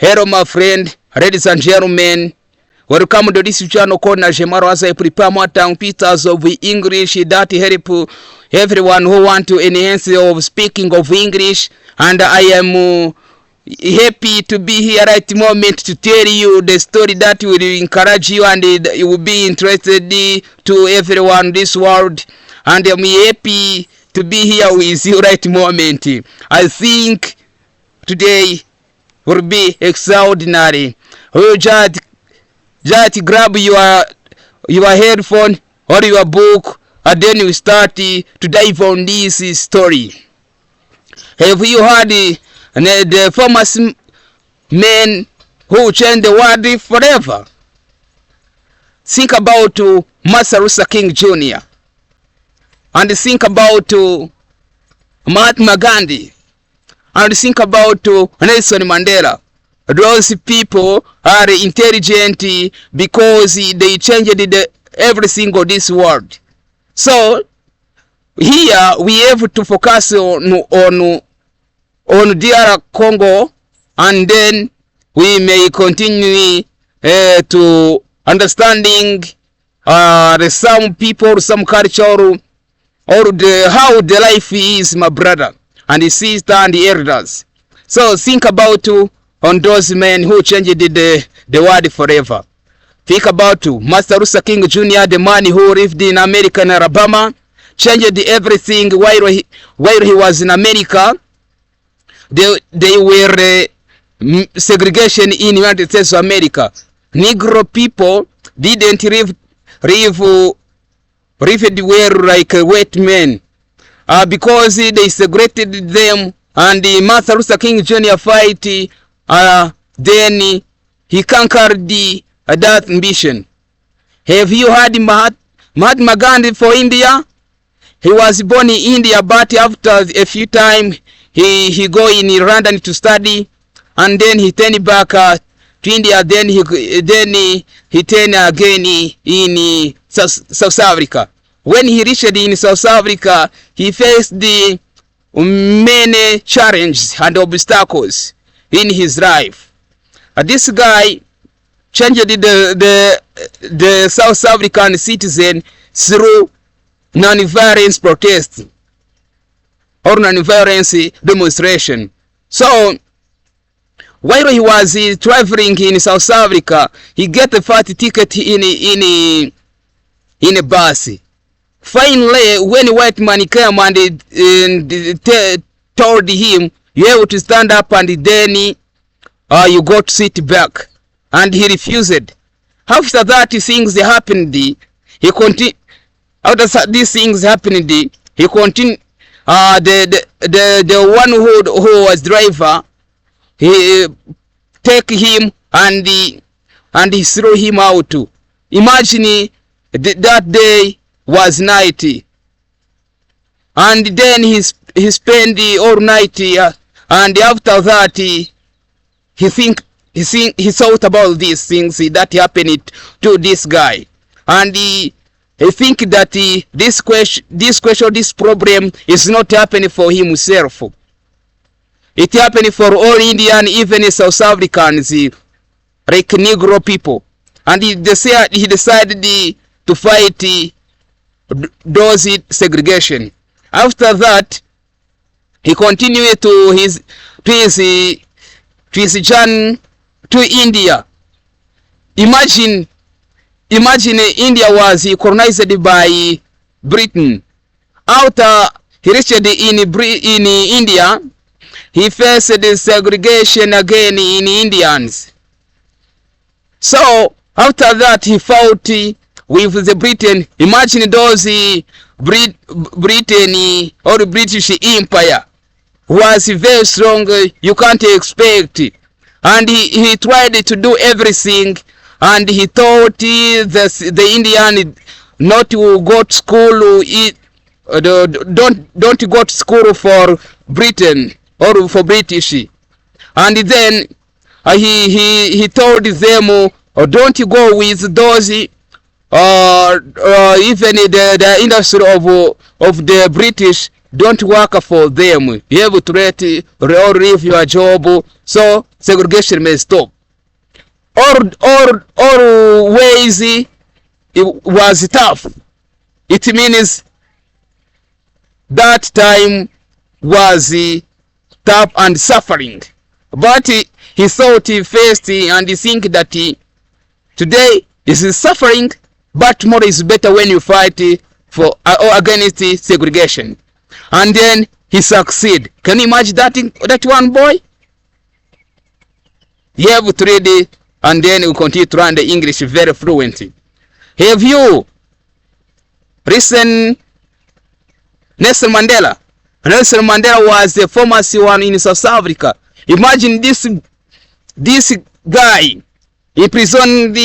Hello my friend, ladies and gentlemen, welcome to this channel called Najemaro as I prepare more tongue pieces of English that help everyone who want to enhance of speaking of English. And I am happy to be here at the moment to tell you the story that will encourage you and it will be interested to everyone in this world. And I'm happy to be here with you right moment. I think today will be extraordinary. You just grab your headphone or your book and then we start to dive on this story. Have you heard the famous man who changed the world forever? Think about Martin Luther King Jr. and think about Mahatma Gandhi. And think about Nelson Mandela. Those people are intelligent because they changed everything of this world. So here we have to focus on DR Congo, and then we may continue to understanding some people, some culture, or how the life is, my brother and the sister and the elders. So think about on those men who changed the world forever. Think about Martin Luther King Jr., the man who lived in America and Alabama, changed everything while he was in America. They were segregation in United States of America. Negro people didn't live well like white men. Because they segregated them, and Martin Luther King Jr. fight, then he conquered that ambition. Have you heard Mahatma Gandhi for India? He was born in India, but after a few time he go in London to study, and then he turned back to India. Then he turned again in South Africa. When he reached in South Africa, he faced the many challenges and obstacles in his life. This guy changed the South African citizen through non-violence protest or non-violence demonstration. So while he was traveling in South Africa, he get a fat ticket in a bus. Finally, when white man came and told him, you have to stand up and then you got to sit back, and he refused. After that, things happened. He continued. After these things happened, he continued. The one who was driver, he take him and he threw him out. Imagine that day was night, and then he spent all night, and after that he thought about these things that happened to this guy, and he think that this problem is not happening for himself. It happened for all Indian, even South Africans, like Negro people, and he decided to fight those segregation. After that, he continued to his journey to India. Imagine India was colonized by Britain. After he reached in India, he faced the segregation again in Indians. So after that, he fought with the Britain. Imagine those Britain or British Empire was very strong, you can't expect. And he tried to do everything, and he thought the Indian not to go to school, don't go to school for Britain or for British. And then he told them, don't go with those even the industry of the British, don't work for them. You have to let or leave your job, so segregation may stop. Or ways it was tough. It means that time was tough and suffering. But he thought he faced and he think that today is suffering, but tomorrow is better when you fight for against segregation. And then he succeed. Can you imagine that one boy? You have to read it, and then you continue to learn the English very fluently. Have you listen? Nelson Mandela. Nelson Mandela was the foremost one in South Africa. Imagine this guy, imprisoned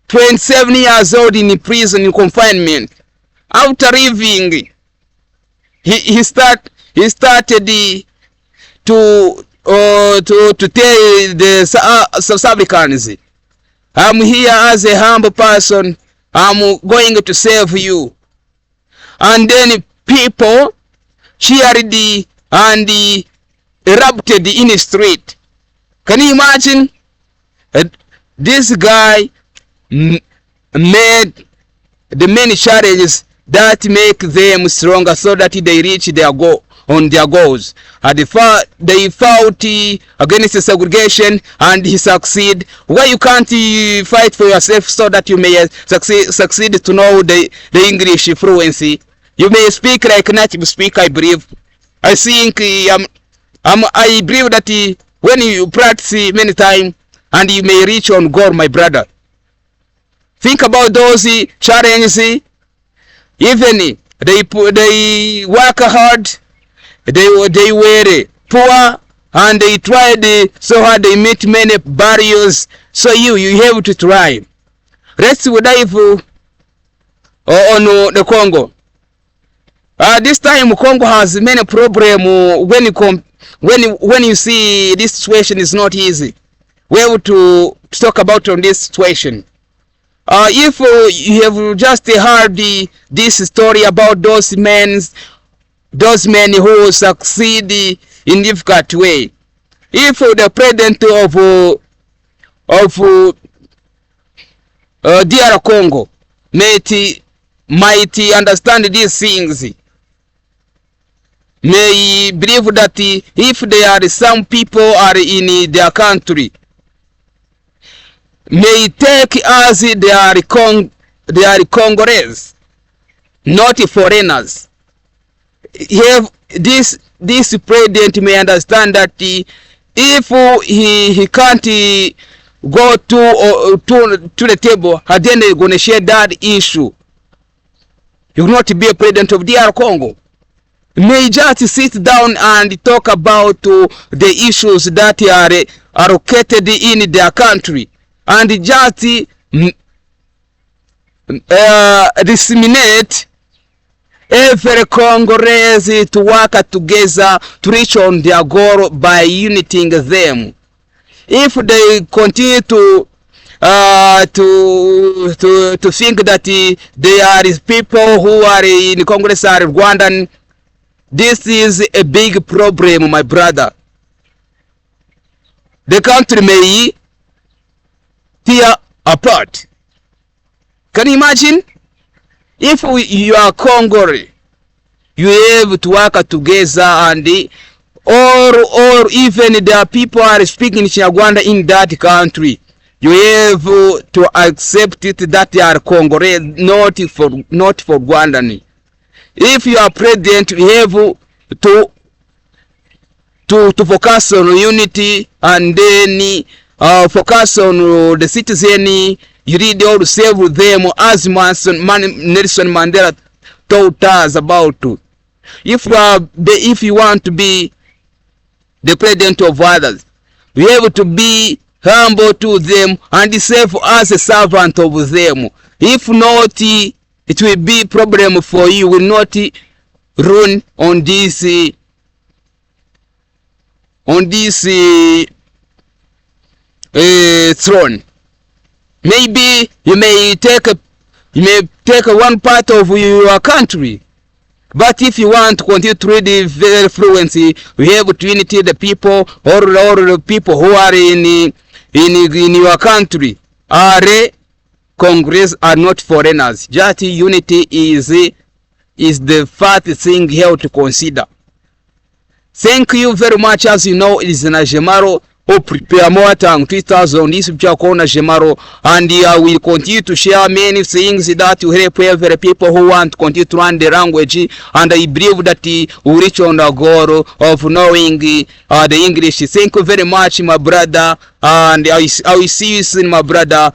27 years old in prison in confinement. After leaving, he started to tell the South Africans, I'm here as a humble person. I'm going to save you. And then people cheered and erupted in the street. Can you imagine? This guy made the many challenges that make them stronger, so that they reach their goals. And they fought against segregation, and he succeed. Why you can't fight for yourself so that you may succeed to know the English fluency? You may speak like native speaker. I believe. I think I believe that when you practice many times, and you may reach on goal, my brother. Think about those challenges. Even they work hard. They were poor, and they tried so hard. They met many barriers. So you have to try. Let's dive on the Congo. This time Congo has many problems. When you see this situation is not easy, we have to talk about on this situation. If you have just heard this story about those men who succeed in difficult way. If the president of DR Congo might understand these things, may believe that if there are some people are in their country, may take as they are Congolese, not foreigners. This president may understand that if he can't go to the table, then they're going to share that issue. He will not be a president of DR Congo. May just sit down and talk about the issues that are located in their country, and just disseminate every Congolese to work together to reach on their goal by uniting them. If they continue to think that there are people who are in Congress are Rwandan, this is a big problem, my brother. The country may tear apart. Can you imagine? If you are Congolese, you have to work together, and or even there are people are speaking Kinyarwanda in that country, you have to accept it that they are Congolese, not for Rwandan. If you are president, you have to focus on unity, and then focus on the citizen. You read all to save them, as Nelson Mandela taught us about. If you want to be the president of others, you have to be humble to them and serve as a servant of them. If not, it will be problem for you. Will not run on this throne. Maybe you may take one part of your country, But if you want to continue to read very fluently, we have to unity the people, or the people who are in your country are Congress are not foreigners. Just unity is the first thing here to consider. Thank you very much. As you know, it is Najemaro who prepare more than 2000 this Chakona Najemaro, and I will continue to share many things that will help every people who want to continue to learn the language, and I believe that we will reach on the goal of knowing the English. Thank you very much, my brother, and I will see you soon, my brother.